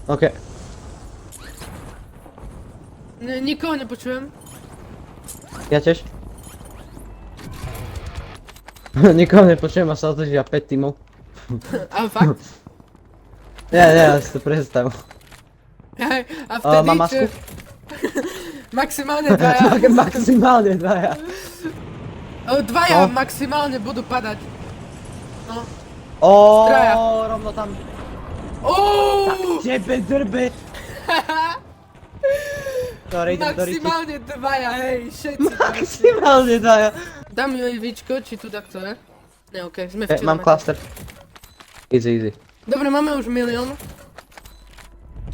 Okej. Nikogo nie poczułem. Ja tiež. Nikoho nepočujem a sa otočí a 5 tímov. A fakt? Nie, ja si to predstav. Hej, a vtedy Mám masku? Maximálne dvaja. Maximálne dvaja. Dvaja No. maximálne budú padať. No. Traja. Rovno tam. Oooo! Tebe drbe. Dobre, idem do riti. Maximálne dvaja, hej, všetci. Maximálne dvaja. Dám ju víčko, či tu takto je? Ne, okej, sme v Mám kilometri. cluster. Easy, easy. Dobre, máme už 1 000 000.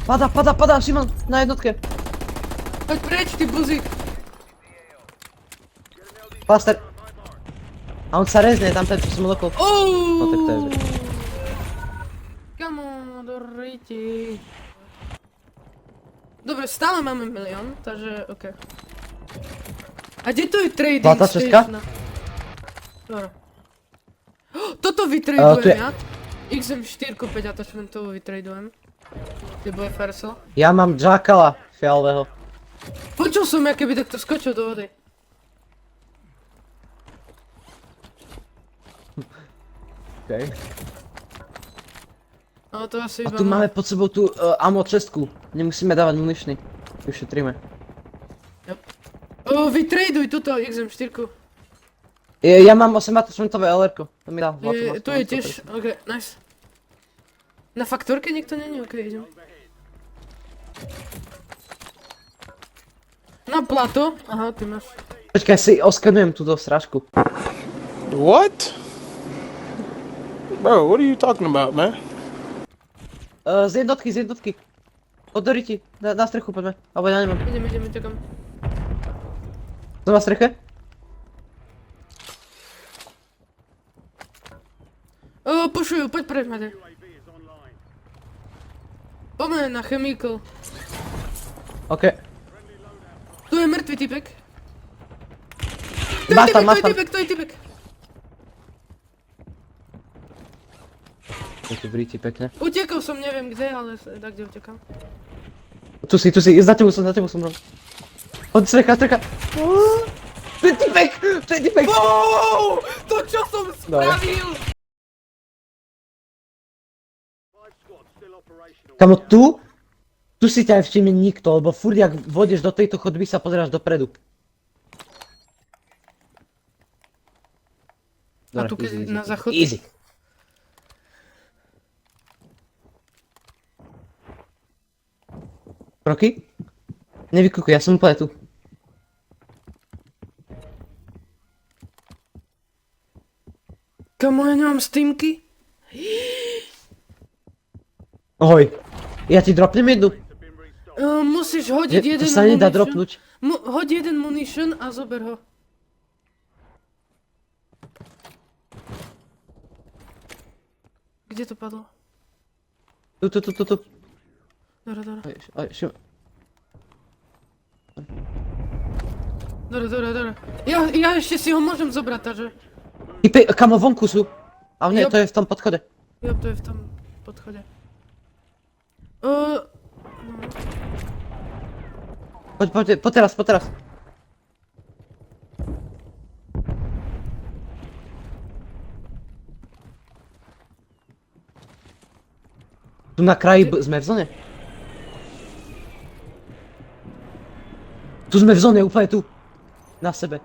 Pada, Šimon, na jednotke. Poď preč, ty buzík. Cluster. A on sa rezne, tam ten, čo som dokol. No tak to je vec. Come on, do riti. Dobre, stále máme 1 000 000, takže okej. A kde to je trading Zlatá česka? station? Dobre. Toto Tu vytradujem je- ja. XM4 5 attachmentovú vytradujem. Kde bude Fersel. Ja mám Jackala fialového. Počul som, ja keby takto skočil do vody. Okay. Ale to asi A iba tu máme pod sebou tú ammo čestku. Nemusíme dávať muničný. Ušetríme. Vytraduj túto XM4. Ja mám 8 attachmentové LR-ko. To mi dá. Tu je tiež, ok, nice. Na faktorke nikto není, ok, idem. Na plato, aha, ty máš. Počkaj, si oskanujem túto sražku. What? Bro, what are you talking about, man? Z jednotky. Od Doriti, na strechu poďme. Alebo ja nemám. Idem, čakám. Som na streche? Pušujú, poď preč, Matej. Poďme na chemical. OK. Tu je mŕtvý typek. Máš tam. To je typek. Je tu v Riti, pekne. Utekol som, neviem kde, ale tak kde utekám. Tu si, za tebou som, bro. Od strecha. To je typek! Wow, to čo som spravil? Kamo, tu si ťa aj všimne nikto, lebo furt jak vodieš do tejto chodby sa pozeráš dopredu. A tu keď na záchod? Easy. Roky? Nevykúkuj, ja som úplne tu. Kamo, ja nemám steamky? Ahoj. Ja ti dropnem jednu. Musíš hodiť jeden To sa nedá munition. dropnúť. Hoď jeden munition a zober ho. Kde to padlo? Tu. Dobre. Dobre. Ja ešte si ho môžem zobrať, takže... Typy, kamo, vonku sú. Ale nie, Jop. to je v tom podchode. Jo, to je v tom podchode. Poď teraz. Tu na kraji sme v zóne. Tu sme v zóne, úplne tu. Na sebe.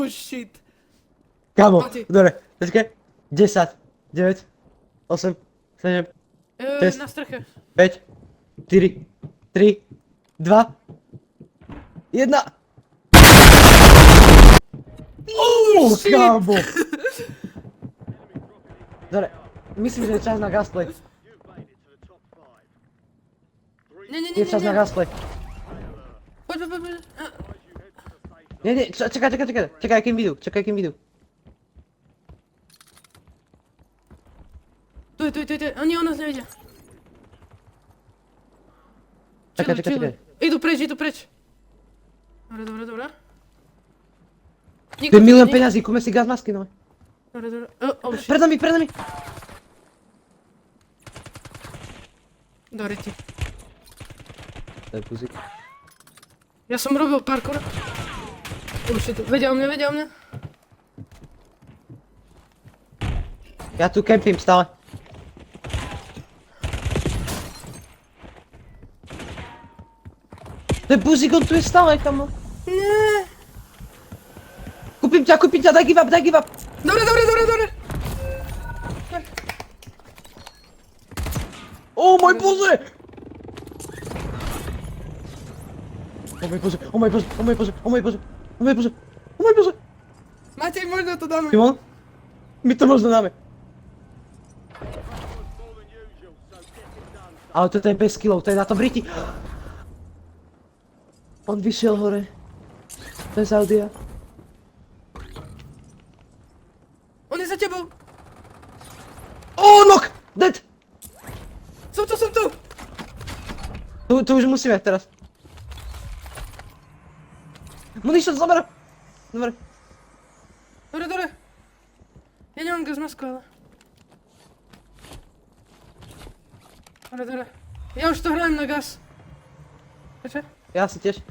Shit. Kamo, Mati. dobre, počkaj. 10, 9, 8, 7, Test. Na streche. 5, 4, 3, 2, 1. Shit. Kamo. Dobre, myslím, že je čas na gasplay. Nie. Je čas na gasplay. Poď. Nie, čakaj, kým vidú. Tu je. Oni o nás nevedia. Čakaj. Idú preč. Dobre. Tu je milión peňazí, kúme si gas masky, no. Dobre. Oh shit. Pred nami. Dobre ti. To je puzik. Ja som robil parkour. Už vedia o mne, vedia o mne. Ja tu kempím stále. To je puzik, on tu je stále, kamo. Nie. Kúpim ťa, daj give up, daj give up. Dobre, dobre, dobre, dobre. Oh môj bože! Oh môj bože, oh môj bože, oh môj bože, oh môj bože, oh môj bože, oh môj bože. Matej, možno to dáme. Simon? My to možno dáme. Ale toto je bez killov, to je na tom Briti. On vyšiel hore. To je z Audia. On je za tebou. Oh, knock! Dead! Som tu. Tu už musíme teraz. Munition, zamer! Dobre. Dobre, dobre. Ja nemám gas masku, ale. Dobre, dobre. Ja už to hrajem na gas. Prečo? Ja si tiež.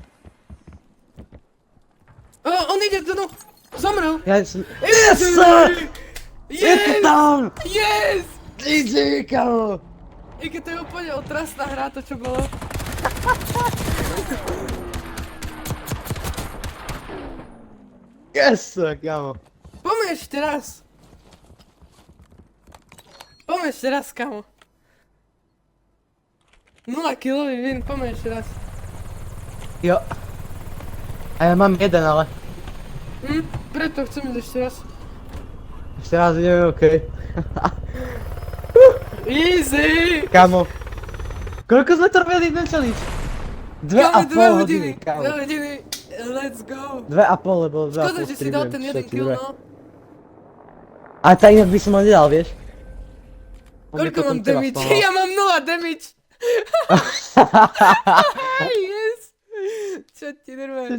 O, on ide dnu. Zomrel. Ja som... Yes, sir! Je to Yes! tam! Yes! GG, kamo! I keď to je úplne otrasná hra, to čo bolo. Yes, sir, kamo. Poďme ešte raz. Poďme ešte raz, kamo. 0 kilový win, poďme ešte raz. Jo. A ja mám jeden, ale... Preto chcem ísť ešte raz. Ešte raz ideme, okej. Easy! Kamo. Koľko sme to robili ten challenge? 2,5 hodiny, kamo. 2 hodiny, let's go. 2,5, lebo 2,5 Škoda, že si dal ten jeden kill, no. A tak inak by som ho nedal, vieš? On by Koľko potom mám teba damage? spamal. Ja mám 0 damage! Yes! Čo ti nervuje?